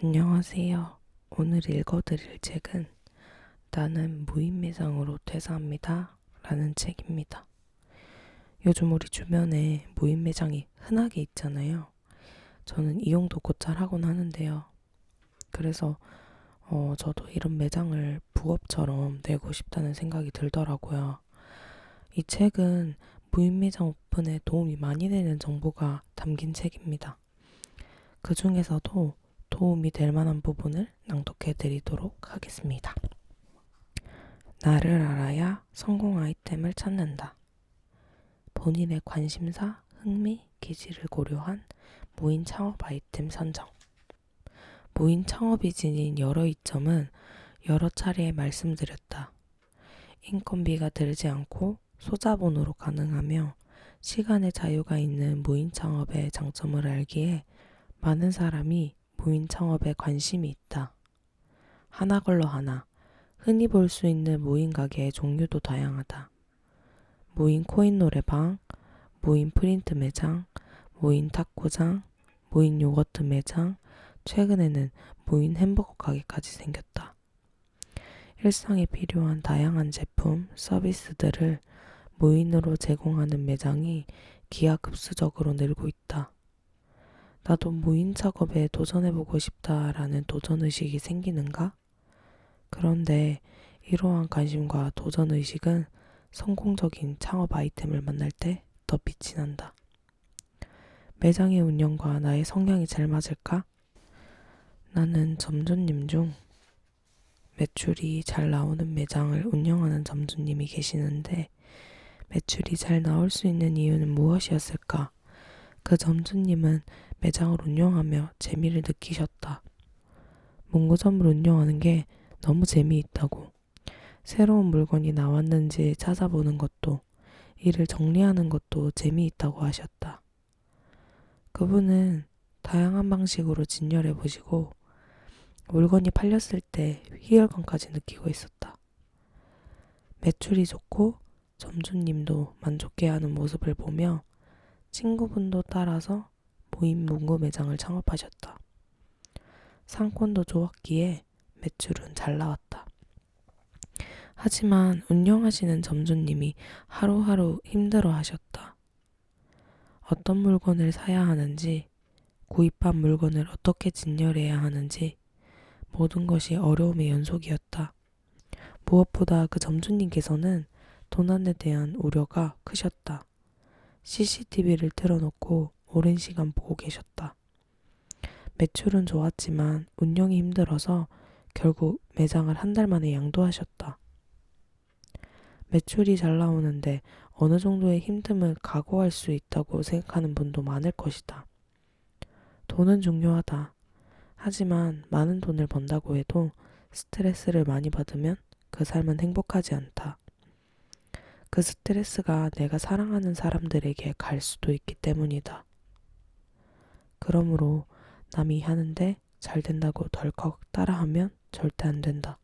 안녕하세요. 오늘 읽어드릴 책은 나는 무인 매장으로 퇴사합니다. 라는 책입니다. 요즘 우리 주변에 무인 매장이 흔하게 있잖아요. 저는 이용도 곧잘 하곤 하는데요. 그래서 저도 이런 매장을 부업처럼 내고 싶다는 생각이 들더라고요. 이 책은 무인 매장 오픈에 도움이 많이 되는 정보가 담긴 책입니다. 그 중에서도 도움이 될 만한 부분을 낭독해 드리도록 하겠습니다. 나를 알아야 성공 아이템을 찾는다. 본인의 관심사, 흥미, 기질을 고려한 무인 창업 아이템 선정. 무인 창업이 지닌 여러 이점은 여러 차례 말씀드렸다. 인건비가 들지 않고 소자본으로 가능하며 시간의 자유가 있는 무인 창업의 장점을 알기에 많은 사람이 무인 창업에 관심이 있다. 하나 걸러 하나, 흔히 볼 수 있는 무인 가게의 종류도 다양하다. 무인 코인 노래방, 무인 프린트 매장, 무인 탁구장, 무인 요거트 매장, 최근에는 무인 햄버거 가게까지 생겼다. 일상에 필요한 다양한 제품, 서비스들을 무인으로 제공하는 매장이 기하급수적으로 늘고 있다. 나도 무인 작업에 도전해보고 싶다라는 도전의식이 생기는가? 그런데 이러한 관심과 도전의식은 성공적인 창업 아이템을 만날 때 더 빛이 난다. 매장의 운영과 나의 성향이 잘 맞을까? 나는 점주님 중 매출이 잘 나오는 매장을 운영하는 점주님이 계시는데 매출이 잘 나올 수 있는 이유는 무엇이었을까? 그 점주님은 매장을 운영하며 재미를 느끼셨다. 문구점을 운영하는 게 너무 재미있다고. 새로운 물건이 나왔는지 찾아보는 것도, 이를 정리하는 것도 재미있다고 하셨다. 그분은 다양한 방식으로 진열해 보시고 물건이 팔렸을 때 희열감까지 느끼고 있었다. 매출이 좋고 점주님도 만족해하는 모습을 보며 친구분도 따라서 무인 문구 매장을 창업하셨다. 상권도 좋았기에 매출은 잘 나왔다. 하지만 운영하시는 점주님이 하루하루 힘들어 하셨다. 어떤 물건을 사야 하는지, 구입한 물건을 어떻게 진열해야 하는지 모든 것이 어려움의 연속이었다. 무엇보다 그 점주님께서는 도난에 대한 우려가 크셨다. CCTV를 틀어놓고 오랜 시간 보고 계셨다. 매출은 좋았지만 운영이 힘들어서 결국 매장을 한 달 만에 양도하셨다. 매출이 잘 나오는데 어느 정도의 힘듦을 각오할 수 있다고 생각하는 분도 많을 것이다. 돈은 중요하다. 하지만 많은 돈을 번다고 해도 스트레스를 많이 받으면 그 삶은 행복하지 않다. 그 스트레스가 내가 사랑하는 사람들에게 갈 수도 있기 때문이다. 그러므로 남이 하는데 잘 된다고 덜컥 따라하면 절대 안 된다.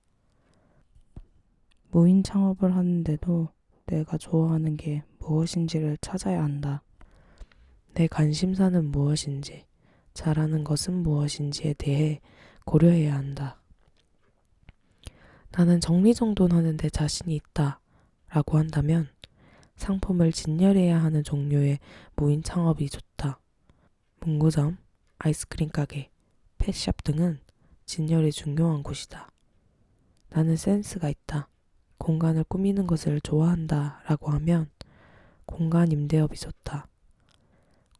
무인 창업을 하는데도 내가 좋아하는 게 무엇인지를 찾아야 한다. 내 관심사는 무엇인지, 잘하는 것은 무엇인지에 대해 고려해야 한다. 나는 정리정돈하는데 자신이 있다 라고 한다면 상품을 진열해야 하는 종류의 무인 창업이 좋다. 문구점, 아이스크림 가게, 펫샵 등은 진열이 중요한 곳이다. 나는 센스가 있다. 공간을 꾸미는 것을 좋아한다 라고 하면 공간 임대업이 좋다.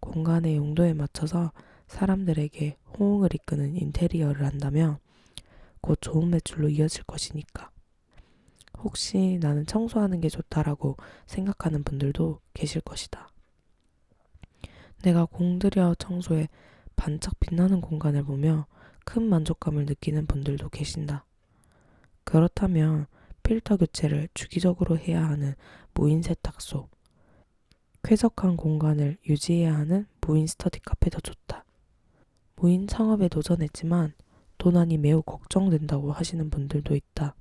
공간의 용도에 맞춰서 사람들에게 호응을 이끄는 인테리어를 한다면 곧 좋은 매출로 이어질 것이니까. 혹시 나는 청소하는 게 좋다라고 생각하는 분들도 계실 것이다. 내가 공들여 청소해 반짝 빛나는 공간을 보며 큰 만족감을 느끼는 분들도 계신다. 그렇다면 필터 교체를 주기적으로 해야 하는 무인 세탁소, 쾌적한 공간을 유지해야 하는 무인 스터디 카페도 좋다. 무인 창업에 도전했지만 도난이 매우 걱정된다고 하시는 분들도 있다.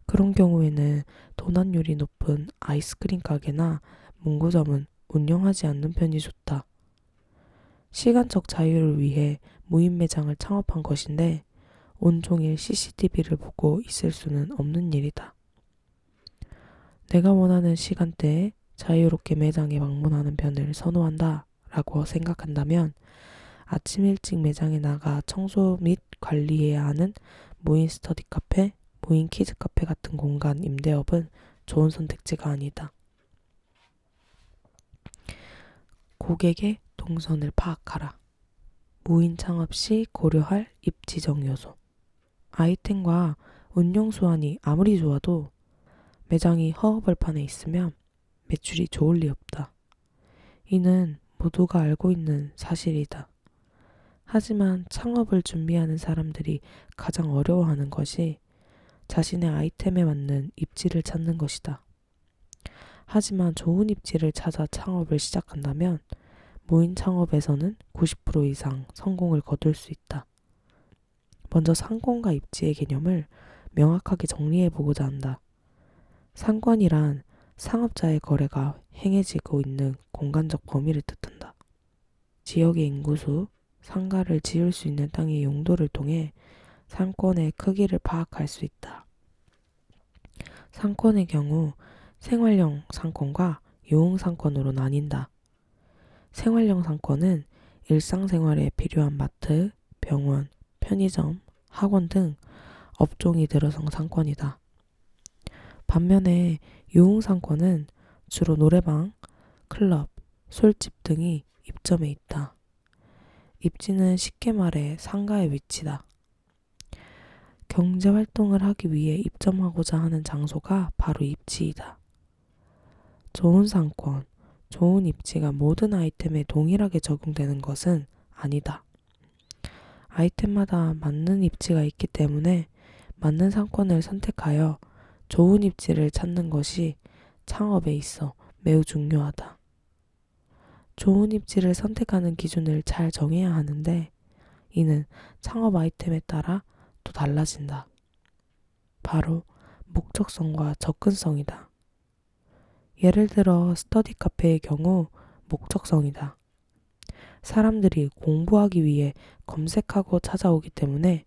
그런 경우에는 도난율이 높은 아이스크림 가게나 문구점은 운영하지 않는 편이 좋다. 시간적 자유를 위해 무인 매장을 창업한 것인데 온종일 CCTV를 보고 있을 수는 없는 일이다. 내가 원하는 시간대에 자유롭게 매장에 방문하는 편을 선호한다 라고 생각한다면 아침 일찍 매장에 나가 청소 및 관리해야 하는 무인 스터디 카페, 무인 키즈 카페 같은 공간 임대업은 좋은 선택지가 아니다. 고객의 동선을 파악하라. 무인 창업 시 고려할 입지적 요소. 아이템과 운영 수완이 아무리 좋아도 매장이 허허벌판에 있으면 매출이 좋을 리 없다. 이는 모두가 알고 있는 사실이다. 하지만 창업을 준비하는 사람들이 가장 어려워하는 것이 자신의 아이템에 맞는 입지를 찾는 것이다. 하지만 좋은 입지를 찾아 창업을 시작한다면 무인 창업에서는 90% 이상 성공을 거둘 수 있다. 먼저 상권과 입지의 개념을 명확하게 정리해보고자 한다. 상권이란 상업자의 거래가 행해지고 있는 공간적 범위를 뜻한다. 지역의 인구수, 상가를 지을 수 있는 땅의 용도를 통해 상권의 크기를 파악할 수 있다. 상권의 경우 생활형 상권과 유흥 상권으로 나뉜다. 생활형 상권은 일상생활에 필요한 마트, 병원, 편의점, 학원 등 업종이 들어선 상권이다. 반면에 유흥 상권은 주로 노래방, 클럽, 술집 등이 입점해 있다. 입지는 쉽게 말해 상가의 위치다. 경제활동을 하기 위해 입점하고자 하는 장소가 바로 입지이다. 좋은 상권, 좋은 입지가 모든 아이템에 동일하게 적용되는 것은 아니다. 아이템마다 맞는 입지가 있기 때문에 맞는 상권을 선택하여 좋은 입지를 찾는 것이 창업에 있어 매우 중요하다. 좋은 입지를 선택하는 기준을 잘 정해야 하는데 이는 창업 아이템에 따라 또 달라진다. 바로 목적성과 접근성이다. 예를 들어 스터디 카페의 경우 목적성이다. 사람들이 공부하기 위해 검색하고 찾아오기 때문에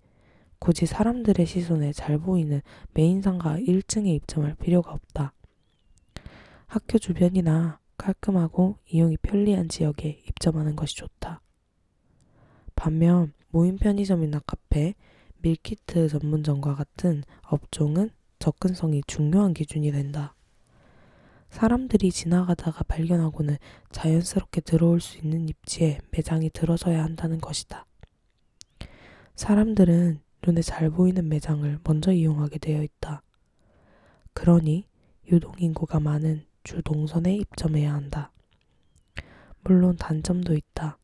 굳이 사람들의 시선에 잘 보이는 메인 상가 1층에 입점할 필요가 없다. 학교 주변이나 깔끔하고 이용이 편리한 지역에 입점하는 것이 좋다. 반면 무인 편의점이나 카페, 밀키트 전문점과 같은 업종은 접근성이 중요한 기준이 된다. 사람들이 지나가다가 발견하고는 자연스럽게 들어올 수 있는 입지에 매장이 들어서야 한다는 것이다. 사람들은 눈에 잘 보이는 매장을 먼저 이용하게 되어 있다. 그러니 유동인구가 많은 주 동선에 입점해야 한다. 물론 단점도 있다.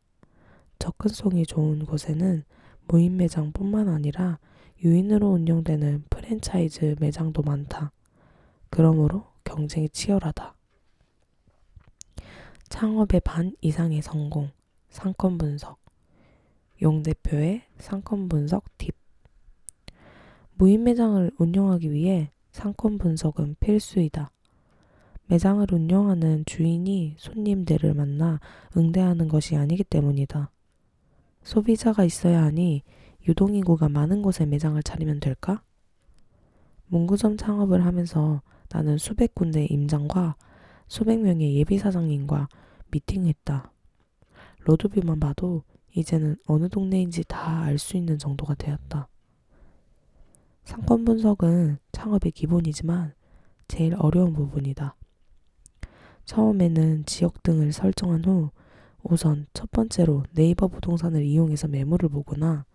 접근성이 좋은 곳에는 무인 매장뿐만 아니라 유인으로 운영되는 프랜차이즈 매장도 많다. 그러므로 경쟁이 치열하다. 창업의 반 이상의 성공, 상권 분석. 용 대표의 상권 분석 팁. 무인 매장을 운영하기 위해 상권 분석은 필수이다. 매장을 운영하는 주인이 손님들을 만나 응대하는 것이 아니기 때문이다. 소비자가 있어야 하니 유동인구가 많은 곳에 매장을 차리면 될까? 문구점 창업을 하면서 나는 수백 군데 임장과 수백 명의 예비사장님과 미팅했다. 로드뷰만 봐도 이제는 어느 동네인지 다 알 수 있는 정도가 되었다. 상권 분석은 창업의 기본이지만 제일 어려운 부분이다. 처음에는 지역 등을 설정한 후 우선 첫 번째로 네이버 부동산을 이용해서 매물을 보거나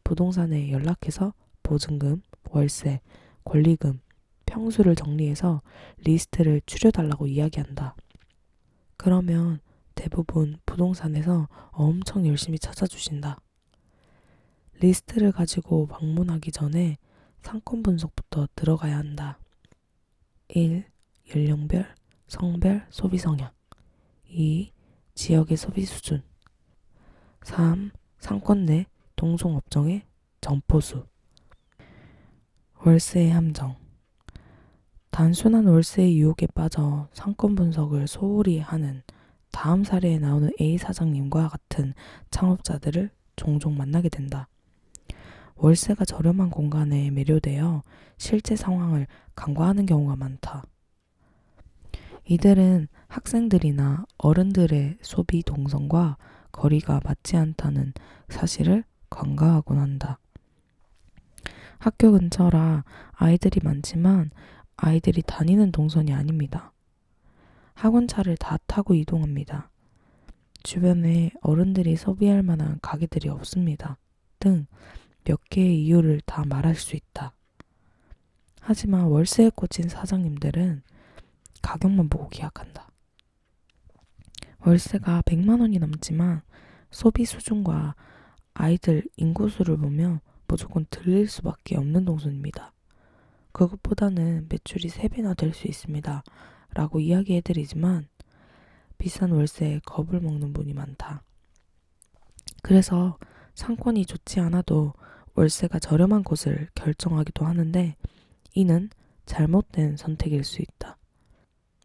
부동산에 연락해서 보증금, 월세, 권리금, 평수를 정리해서 리스트를 추려달라고 이야기한다. 그러면 대부분 부동산에서 엄청 열심히 찾아주신다. 리스트를 가지고 방문하기 전에 상권 분석부터 들어가야 한다. 1. 연령별, 성별, 소비 성향. 2. 지역의 소비 수준. 3. 상권 내 동종업종의 점포수. 월세의 함정. 단순한 월세의 유혹에 빠져 상권 분석을 소홀히 하는 다음 사례에 나오는 A 사장님과 같은 창업자들을 종종 만나게 된다. 월세가 저렴한 공간에 매료되어 실제 상황을 간과하는 경우가 많다. 이들은 학생들이나 어른들의 소비 동선과 거리가 맞지 않다는 사실을 간과하곤 한다. 학교 근처라 아이들이 많지만 아이들이 다니는 동선이 아닙니다. 학원차를 다 타고 이동합니다. 주변에 어른들이 소비할 만한 가게들이 없습니다. 등 몇 개의 이유를 다 말할 수 있다. 하지만 월세에 꽂힌 사장님들은 가격만 보고 계약한다. 월세가 100만 원이 넘지만 소비 수준과 아이들 인구수를 보면 무조건 들릴 수밖에 없는 동선입니다. 그것보다는 매출이 3배나 될 수 있습니다. 라고 이야기해드리지만 비싼 월세에 겁을 먹는 분이 많다. 그래서 상권이 좋지 않아도 월세가 저렴한 곳을 결정하기도 하는데 이는 잘못된 선택일 수 있다.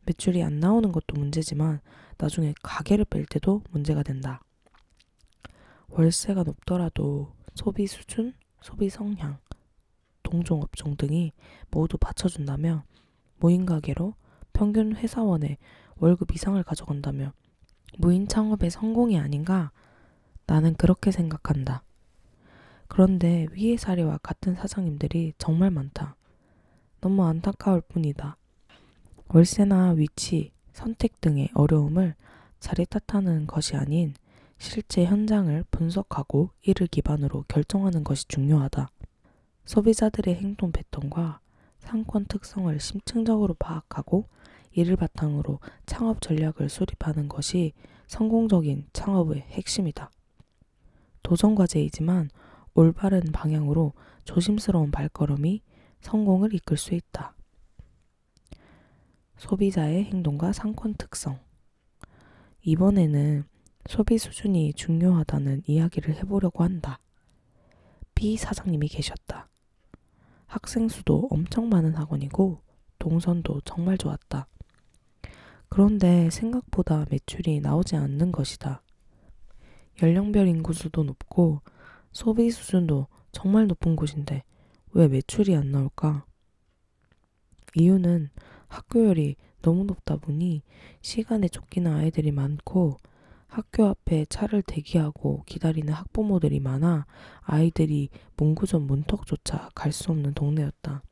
매출이 안 나오는 것도 문제지만 나중에 가게를 뺄 때도 문제가 된다. 월세가 높더라도 소비 수준, 소비 성향, 동종업종 등이 모두 받쳐준다면 무인 가게로 평균 회사원의 월급 이상을 가져간다면 무인 창업의 성공이 아닌가? 나는 그렇게 생각한다. 그런데 위의 사례와 같은 사장님들이 정말 많다. 너무 안타까울 뿐이다. 월세나 위치, 선택 등의 어려움을 자리 탓하는 것이 아닌 실제 현장을 분석하고 이를 기반으로 결정하는 것이 중요하다. 소비자들의 행동 패턴과 상권 특성을 심층적으로 파악하고 이를 바탕으로 창업 전략을 수립하는 것이 성공적인 창업의 핵심이다. 도전 과제이지만 올바른 방향으로 조심스러운 발걸음이 성공을 이끌 수 있다. 소비자의 행동과 상권 특성. 이번에는 소비 수준이 중요하다는 이야기를 해보려고 한다. B 사장님이 계셨다. 학생 수도 엄청 많은 학원이고 동선도 정말 좋았다. 그런데 생각보다 매출이 나오지 않는 것이다. 연령별 인구수도 높고 소비 수준도 정말 높은 곳인데 왜 매출이 안 나올까? 이유는 학교열이 너무 높다 보니 시간에 쫓기는 아이들이 많고 학교 앞에 차를 대기하고 기다리는 학부모들이 많아 아이들이 문구점 문턱조차 갈 수 없는 동네였다.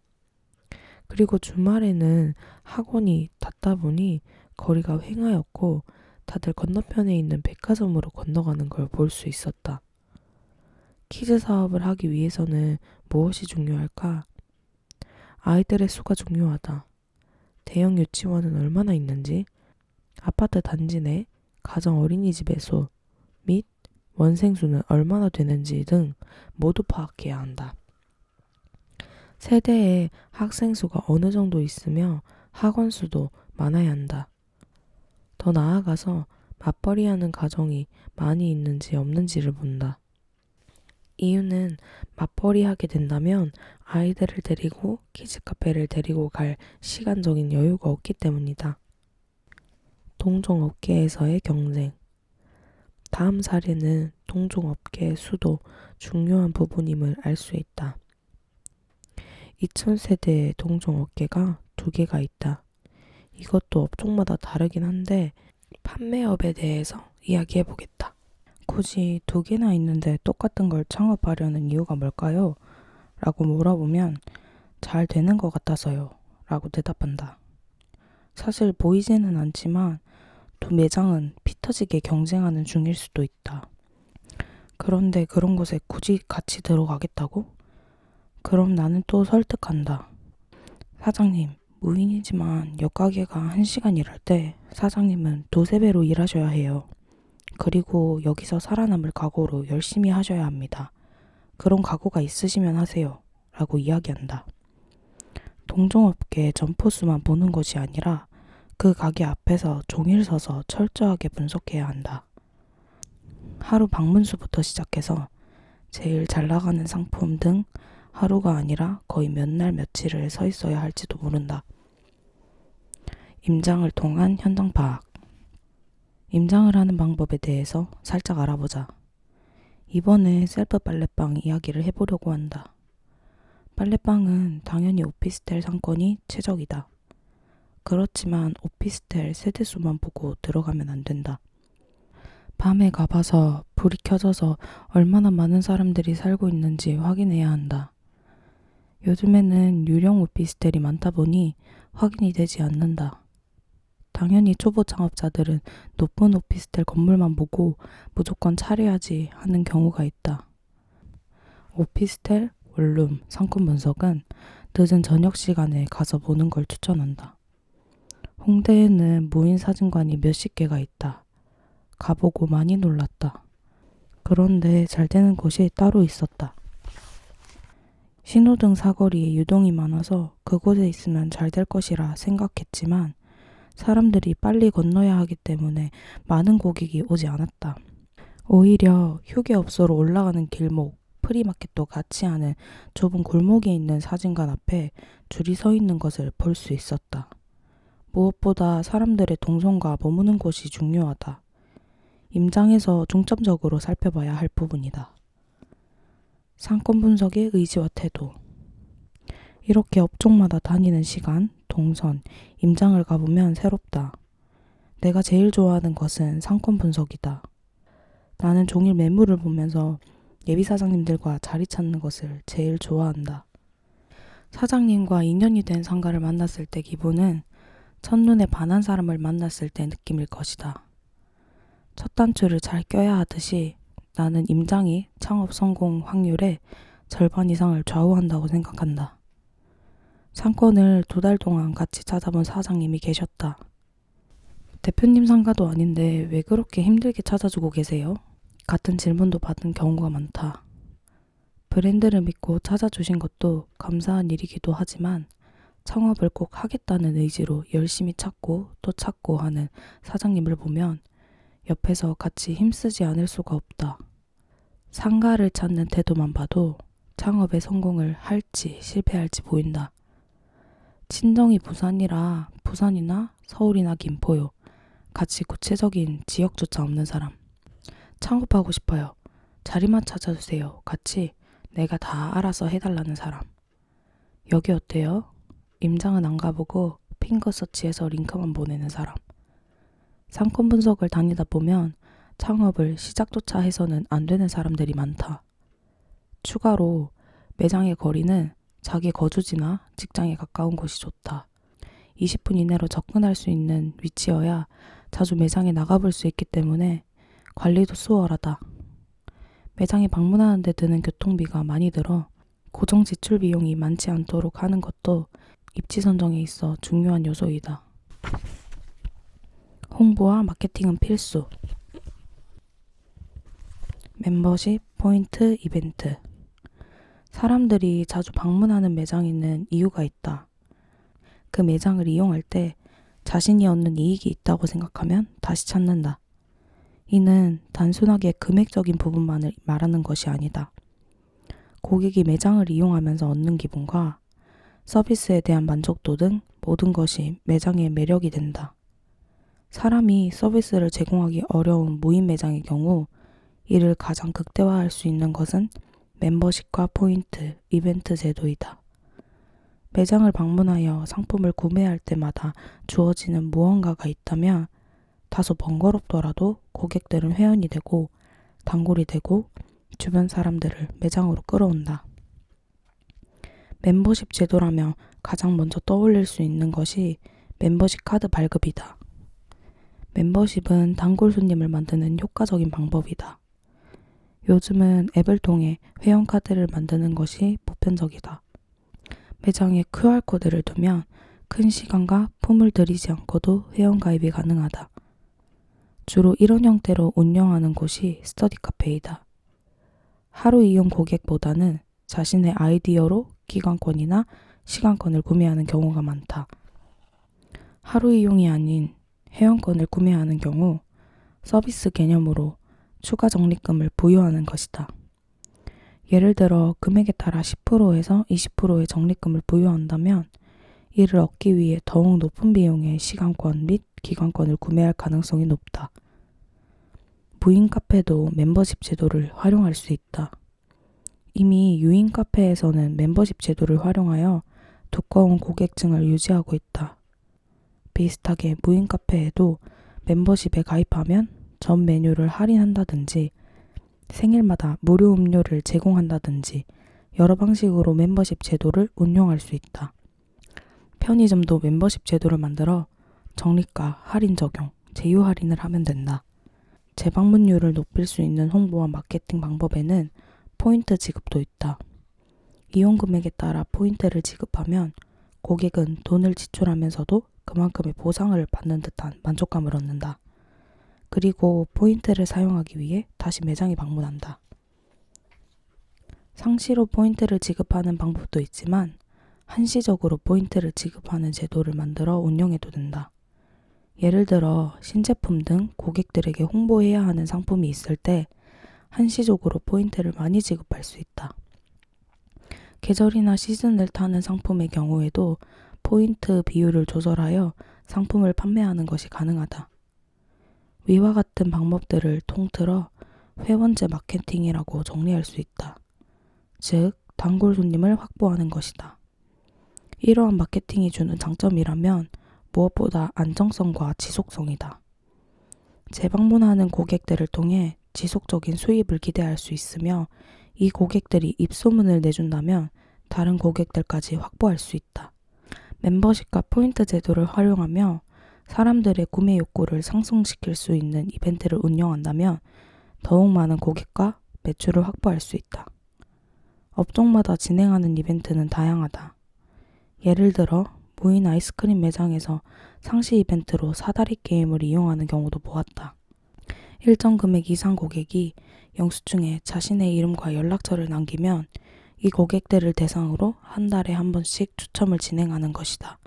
그리고 주말에는 학원이 닫다 보니 거리가 횡하였고 다들 건너편에 있는 백화점으로 건너가는 걸 볼 수 있었다. 키즈 사업을 하기 위해서는 무엇이 중요할까? 아이들의 수가 중요하다. 대형 유치원은 얼마나 있는지, 아파트 단지 내 가정 어린이집의 수 및 원생수는 얼마나 되는지 등 모두 파악해야 한다. 세대에 학생 수가 어느 정도 있으며 학원 수도 많아야 한다. 더 나아가서 맞벌이하는 가정이 많이 있는지 없는지를 본다. 이유는 맞벌이 하게 된다면 아이들을 데리고 키즈카페를 데리고 갈 시간적인 여유가 없기 때문이다. 동종업계에서의 경쟁. 다음 사례는 동종업계의 수도 중요한 부분임을 알 수 있다. 2000세대의 동종업계가 2개가 있다. 이것도 업종마다 다르긴 한데 판매업에 대해서 이야기해보겠다. 굳이 2개나 있는데 똑같은 걸 창업하려는 이유가 뭘까요? 라고 물어보면 잘 되는 것 같아서요. 라고 대답한다. 사실 보이지는 않지만 2 매장은 피 터지게 경쟁하는 중일 수도 있다. 그런데 그런 곳에 굳이 같이 들어가겠다고? 그럼 나는 또 설득한다. 사장님, 무인이지만 옆가게가 1시간 일할 때 사장님은 2~3배로 일하셔야 해요. 그리고 여기서 살아남을 각오로 열심히 하셔야 합니다. 그런 각오가 있으시면 하세요. 라고 이야기한다. 동종업계의 점포수만 보는 것이 아니라 그 가게 앞에서 종일 서서 철저하게 분석해야 한다. 하루 방문수부터 시작해서 제일 잘 나가는 상품 등 하루가 아니라 거의 몇 날 며칠을 서 있어야 할지도 모른다. 임장을 통한 현장 파악. 임장을 하는 방법에 대해서 살짝 알아보자. 이번에 셀프 빨래방 이야기를 해보려고 한다. 빨래방은 당연히 오피스텔 상권이 최적이다. 그렇지만 오피스텔 세대수만 보고 들어가면 안 된다. 밤에 가봐서 불이 켜져서 얼마나 많은 사람들이 살고 있는지 확인해야 한다. 요즘에는 유령 오피스텔이 많다 보니 확인이 되지 않는다. 당연히 초보 창업자들은 높은 오피스텔 건물만 보고 무조건 차려야지 하는 경우가 있다. 오피스텔, 원룸, 상권 분석은 늦은 저녁 시간에 가서 보는 걸 추천한다. 홍대에는 무인 사진관이 몇십 개가 있다. 가보고 많이 놀랐다. 그런데 잘 되는 곳이 따로 있었다. 신호등 사거리에 유동이 많아서 그곳에 있으면 잘 될 것이라 생각했지만 사람들이 빨리 건너야 하기 때문에 많은 고객이 오지 않았다. 오히려 휴게업소로 올라가는 길목, 프리마켓도 같이 하는 좁은 골목에 있는 사진관 앞에 줄이 서 있는 것을 볼 수 있었다. 무엇보다 사람들의 동선과 머무는 곳이 중요하다. 임장에서 중점적으로 살펴봐야 할 부분이다. 상권 분석의 의지와 태도. 이렇게 업종마다 다니는 시간, 동선, 임장을 가보면 새롭다. 내가 제일 좋아하는 것은 상권 분석이다. 나는 종일 매물을 보면서 예비 사장님들과 자리 찾는 것을 제일 좋아한다. 사장님과 인연이 된 상가를 만났을 때 기분은 첫눈에 반한 사람을 만났을 때 느낌일 것이다. 첫 단추를 잘 껴야 하듯이 나는 임장이 창업 성공 확률의 절반 이상을 좌우한다고 생각한다. 상권을 2달 동안 같이 찾아본 사장님이 계셨다. 대표님 상가도 아닌데 왜 그렇게 힘들게 찾아주고 계세요? 같은 질문도 받은 경우가 많다. 브랜드를 믿고 찾아주신 것도 감사한 일이기도 하지만 창업을 꼭 하겠다는 의지로 열심히 찾고 또 찾고 하는 사장님을 보면 옆에서 같이 힘쓰지 않을 수가 없다. 상가를 찾는 태도만 봐도 창업에 성공을 할지 실패할지 보인다. 친정이 부산이라 부산이나 서울이나 김포요. 같이 구체적인 지역조차 없는 사람. 창업하고 싶어요. 자리만 찾아주세요. 같이 내가 다 알아서 해달라는 사람. 여기 어때요? 임장은 안 가보고 핑거 서치해서 링크만 보내는 사람. 상권 분석을 다니다 보면 창업을 시작조차 해서는 안 되는 사람들이 많다. 추가로 매장의 거리는 자기 거주지나 직장에 가까운 곳이 좋다. 20분 이내로 접근할 수 있는 위치여야 자주 매장에 나가볼 수 있기 때문에 관리도 수월하다. 매장에 방문하는 데 드는 교통비가 많이 들어 고정 지출 비용이 많지 않도록 하는 것도 입지 선정에 있어 중요한 요소이다. 홍보와 마케팅은 필수. 멤버십, 포인트, 이벤트. 사람들이 자주 방문하는 매장에는 이유가 있다. 그 매장을 이용할 때 자신이 얻는 이익이 있다고 생각하면 다시 찾는다. 이는 단순하게 금액적인 부분만을 말하는 것이 아니다. 고객이 매장을 이용하면서 얻는 기분과 서비스에 대한 만족도 등 모든 것이 매장의 매력이 된다. 사람이 서비스를 제공하기 어려운 무인 매장의 경우 이를 가장 극대화할 수 있는 것은 멤버십과 포인트, 이벤트 제도이다. 매장을 방문하여 상품을 구매할 때마다 주어지는 무언가가 있다면 다소 번거롭더라도 고객들은 회원이 되고 단골이 되고 주변 사람들을 매장으로 끌어온다. 멤버십 제도라며 가장 먼저 떠올릴 수 있는 것이 멤버십 카드 발급이다. 멤버십은 단골 손님을 만드는 효과적인 방법이다. 요즘은 앱을 통해 회원카드를 만드는 것이 보편적이다. 매장에 QR코드를 두면 큰 시간과 품을 들이지 않고도 회원가입이 가능하다. 주로 이런 형태로 운영하는 곳이 스터디 카페이다. 하루 이용 고객보다는 자신의 아이디어로 기간권이나 시간권을 구매하는 경우가 많다. 하루 이용이 아닌 회원권을 구매하는 경우 서비스 개념으로 추가 적립금을 부여하는 것이다. 예를 들어 금액에 따라 10%에서 20%의 적립금을 부여한다면 이를 얻기 위해 더욱 높은 비용의 시간권 및 기간권을 구매할 가능성이 높다. 무인 카페도 멤버십 제도를 활용할 수 있다. 이미 유인 카페에서는 멤버십 제도를 활용하여 두꺼운 고객증을 유지하고 있다. 비슷하게 무인 카페에도 멤버십에 가입하면 전 메뉴를 할인한다든지 생일마다 무료 음료를 제공한다든지 여러 방식으로 멤버십 제도를 운용할 수 있다. 편의점도 멤버십 제도를 만들어 적립가, 할인 적용, 제휴 할인을 하면 된다. 재방문율을 높일 수 있는 홍보와 마케팅 방법에는 포인트 지급도 있다. 이용 금액에 따라 포인트를 지급하면 고객은 돈을 지출하면서도 그만큼의 보상을 받는 듯한 만족감을 얻는다. 그리고 포인트를 사용하기 위해 다시 매장에 방문한다. 상시로 포인트를 지급하는 방법도 있지만 한시적으로 포인트를 지급하는 제도를 만들어 운영해도 된다. 예를 들어 신제품 등 고객들에게 홍보해야 하는 상품이 있을 때 한시적으로 포인트를 많이 지급할 수 있다. 계절이나 시즌을 타는 상품의 경우에도 포인트 비율을 조절하여 상품을 판매하는 것이 가능하다. 위와 같은 방법들을 통틀어 회원제 마케팅이라고 정리할 수 있다. 즉, 단골 손님을 확보하는 것이다. 이러한 마케팅이 주는 장점이라면 무엇보다 안정성과 지속성이다. 재방문하는 고객들을 통해 지속적인 수입을 기대할 수 있으며 이 고객들이 입소문을 내준다면 다른 고객들까지 확보할 수 있다. 멤버십과 포인트 제도를 활용하며 사람들의 구매 욕구를 상승시킬 수 있는 이벤트를 운영한다면 더욱 많은 고객과 매출을 확보할 수 있다. 업종마다 진행하는 이벤트는 다양하다. 예를 들어 무인 아이스크림 매장에서 상시 이벤트로 사다리 게임을 이용하는 경우도 보았다. 일정 금액 이상 고객이 영수증에 자신의 이름과 연락처를 남기면 이 고객들을 대상으로 한 달에 한 번씩 추첨을 진행하는 것이다.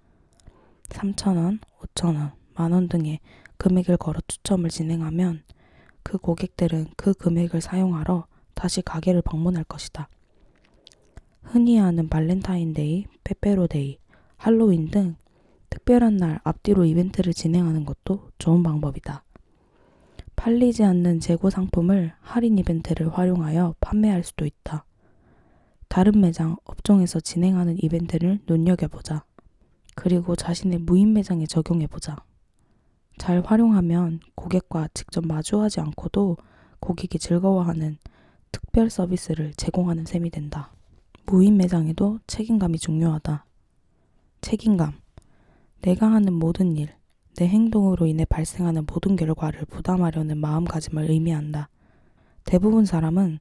3,000원, 5,000원, 만원 등의 금액을 걸어 추첨을 진행하면 그 고객들은 그 금액을 사용하러 다시 가게를 방문할 것이다. 흔히 아는 발렌타인데이, 빼빼로데이, 할로윈 등 특별한 날 앞뒤로 이벤트를 진행하는 것도 좋은 방법이다. 팔리지 않는 재고 상품을 할인 이벤트를 활용하여 판매할 수도 있다. 다른 매장, 업종에서 진행하는 이벤트를 눈여겨보자. 그리고 자신의 무인 매장에 적용해보자. 잘 활용하면 고객과 직접 마주하지 않고도 고객이 즐거워하는 특별 서비스를 제공하는 셈이 된다. 무인 매장에도 책임감이 중요하다. 책임감. 내가 하는 모든 일, 내 행동으로 인해 발생하는 모든 결과를 부담하려는 마음가짐을 의미한다. 대부분 사람은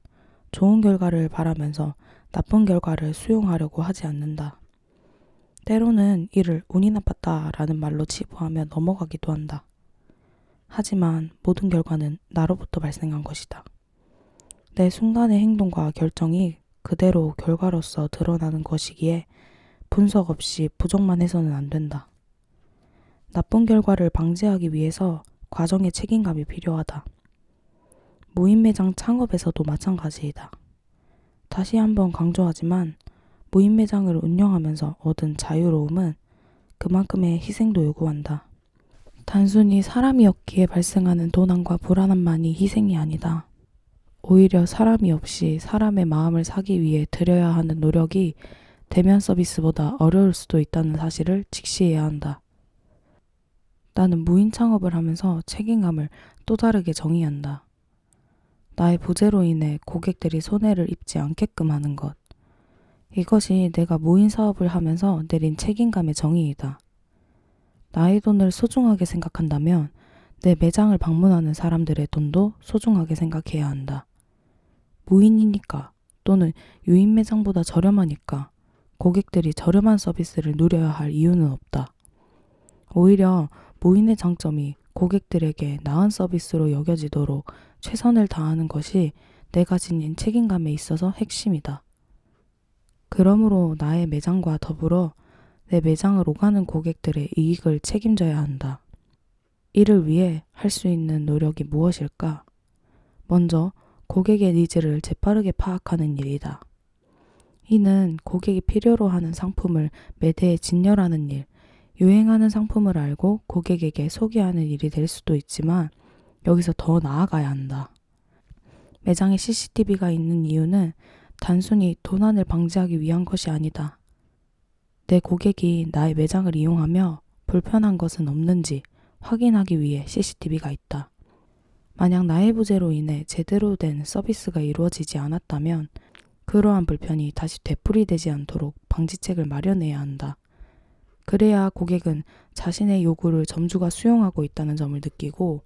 좋은 결과를 바라면서 나쁜 결과를 수용하려고 하지 않는다. 때로는 이를 운이 나빴다라는 말로 치부하며 넘어가기도 한다. 하지만 모든 결과는 나로부터 발생한 것이다. 내 순간의 행동과 결정이 그대로 결과로서 드러나는 것이기에 분석 없이 부정만 해서는 안 된다. 나쁜 결과를 방지하기 위해서 과정의 책임감이 필요하다. 무인 매장 창업에서도 마찬가지이다. 다시 한번 강조하지만 무인 매장을 운영하면서 얻은 자유로움은 그만큼의 희생도 요구한다. 단순히 사람이 없기에 발생하는 도난과 불안함만이 희생이 아니다. 오히려 사람이 없이 사람의 마음을 사기 위해 들여야 하는 노력이 대면 서비스보다 어려울 수도 있다는 사실을 직시해야 한다. 나는 무인 창업을 하면서 책임감을 또 다르게 정의한다. 나의 부재로 인해 고객들이 손해를 입지 않게끔 하는 것. 이것이 내가 무인 사업을 하면서 내린 책임감의 정의이다. 나의 돈을 소중하게 생각한다면 내 매장을 방문하는 사람들의 돈도 소중하게 생각해야 한다. 무인이니까 또는 유인 매장보다 저렴하니까 고객들이 저렴한 서비스를 누려야 할 이유는 없다. 오히려 무인의 장점이 고객들에게 나은 서비스로 여겨지도록 최선을 다하는 것이 내가 지닌 책임감에 있어서 핵심이다. 그러므로 나의 매장과 더불어 내 매장을 오가는 고객들의 이익을 책임져야 한다. 이를 위해 할 수 있는 노력이 무엇일까? 먼저 고객의 니즈를 재빠르게 파악하는 일이다. 이는 고객이 필요로 하는 상품을 매대에 진열하는 일, 유행하는 상품을 알고 고객에게 소개하는 일이 될 수도 있지만 여기서 더 나아가야 한다. 매장에 CCTV가 있는 이유는 단순히 도난을 방지하기 위한 것이 아니다. 내 고객이 나의 매장을 이용하며 불편한 것은 없는지 확인하기 위해 CCTV가 있다. 만약 나의 부재로 인해 제대로 된 서비스가 이루어지지 않았다면 그러한 불편이 다시 되풀이되지 않도록 방지책을 마련해야 한다. 그래야 고객은 자신의 요구를 점주가 수용하고 있다는 점을 느끼고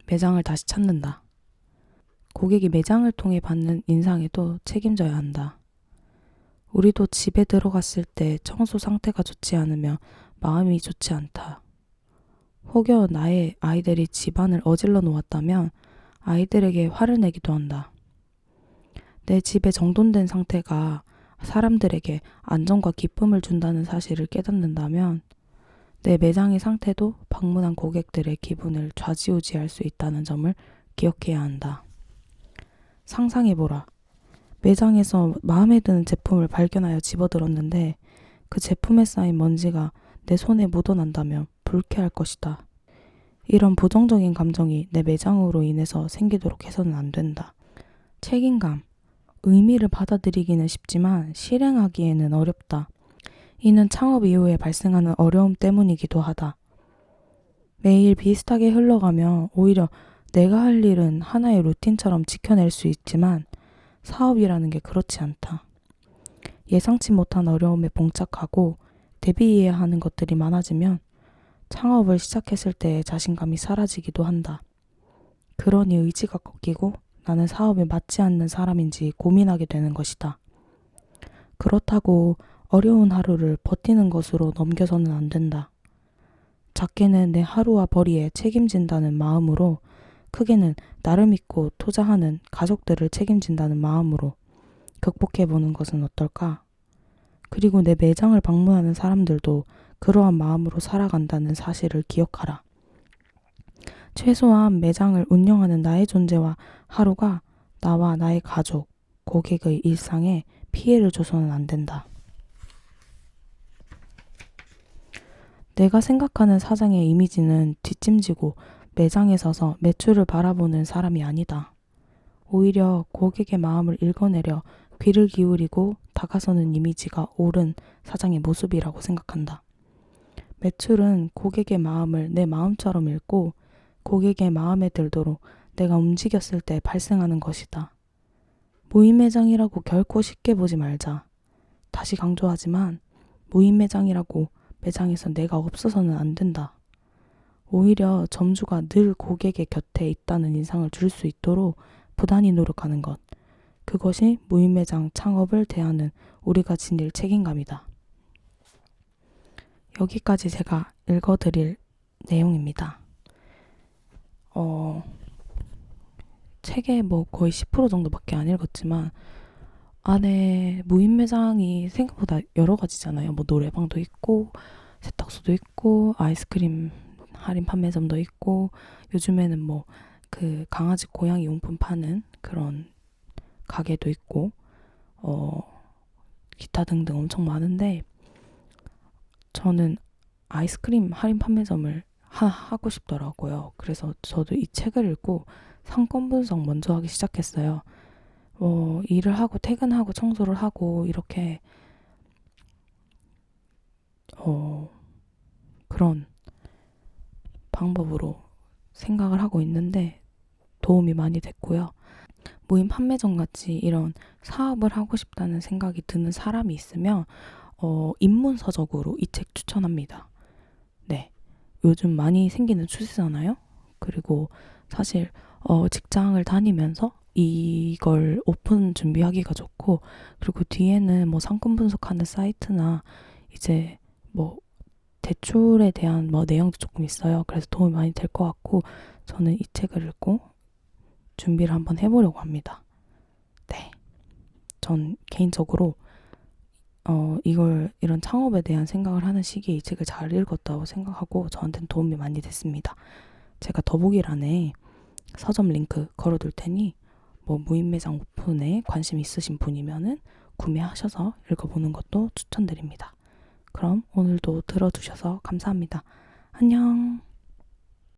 매장을 다시 찾는다. 고객이 매장을 통해 받는 인상에도 책임져야 한다. 우리도 집에 들어갔을 때 청소 상태가 좋지 않으며 마음이 좋지 않다. 혹여 나의 아이들이 집안을 어질러 놓았다면 아이들에게 화를 내기도 한다. 내 집의 정돈된 상태가 사람들에게 안정과 기쁨을 준다는 사실을 깨닫는다면 내 매장의 상태도 방문한 고객들의 기분을 좌지우지할 수 있다는 점을 기억해야 한다. 상상해보라. 매장에서 마음에 드는 제품을 발견하여 집어들었는데 그 제품에 쌓인 먼지가 내 손에 묻어난다면 불쾌할 것이다. 이런 부정적인 감정이 내 매장으로 인해서 생기도록 해서는 안 된다. 책임감, 의미를 받아들이기는 쉽지만 실행하기에는 어렵다. 이는 창업 이후에 발생하는 어려움 때문이기도 하다. 매일 비슷하게 흘러가며 오히려 내가 할 일은 하나의 루틴처럼 지켜낼 수 있지만 사업이라는 게 그렇지 않다. 예상치 못한 어려움에 봉착하고 대비해야 하는 것들이 많아지면 창업을 시작했을 때의 자신감이 사라지기도 한다. 그러니 의지가 꺾이고 나는 사업에 맞지 않는 사람인지 고민하게 되는 것이다. 그렇다고 어려운 하루를 버티는 것으로 넘겨서는 안 된다. 작게는 내 하루와 벌이에 책임진다는 마음으로, 크게는 나를 믿고 투자하는 가족들을 책임진다는 마음으로 극복해보는 것은 어떨까? 그리고 내 매장을 방문하는 사람들도 그러한 마음으로 살아간다는 사실을 기억하라. 최소한 매장을 운영하는 나의 존재와 하루가 나와 나의 가족, 고객의 일상에 피해를 줘서는 안 된다. 내가 생각하는 사장의 이미지는 뒷짐지고 매장에 서서 매출을 바라보는 사람이 아니다. 오히려 고객의 마음을 읽어내려 귀를 기울이고 다가서는 이미지가 옳은 사장의 모습이라고 생각한다. 매출은 고객의 마음을 내 마음처럼 읽고 고객의 마음에 들도록 내가 움직였을 때 발생하는 것이다. 무인 매장이라고 결코 쉽게 보지 말자. 다시 강조하지만 무인 매장이라고 매장에서 내가 없어서는 안 된다. 오히려 점주가 늘 고객의 곁에 있다는 인상을 줄 수 있도록 부단히 노력하는 것. 그것이 무인 매장 창업을 대하는 우리가 지닐 책임감이다. 여기까지 제가 읽어드릴 내용입니다. 책의 거의 10% 정도밖에 안 읽었지만 안에 무인 매장이 생각보다 여러 가지잖아요. 노래방도 있고 세탁소도 있고 아이스크림 할인 판매점도 있고 요즘에는 그 강아지 고양이 용품 파는 그런 가게도 있고 기타 등등 엄청 많은데 저는 아이스크림 할인 판매점을 하고 싶더라고요. 그래서 저도 이 책을 읽고 상권 분석 먼저 하기 시작했어요. 일을 하고 퇴근하고 청소를 하고 이렇게 그런 방법으로 생각을 하고 있는데 도움이 많이 됐고요. 무인 판매점 같이 이런 사업을 하고 싶다는 생각이 드는 사람이 있으면 입문서적으로 이 책 추천합니다. 네, 요즘 많이 생기는 추세잖아요. 그리고 사실 직장을 다니면서 이걸 오픈 준비하기가 좋고 그리고 뒤에는 상권 분석하는 사이트나 이제 대출에 대한 내용도 조금 있어요. 그래서 도움이 많이 될 것 같고 저는 이 책을 읽고 준비를 한번 해보려고 합니다. 네, 전 개인적으로 이런 창업에 대한 생각을 하는 시기에 이 책을 잘 읽었다고 생각하고 저한테는 도움이 많이 됐습니다. 제가 더보기란에 서점 링크 걸어둘 테니 무인 매장 오픈에 관심 있으신 분이면은 구매하셔서 읽어보는 것도 추천드립니다. 그럼 오늘도 들어주셔서 감사합니다. 안녕.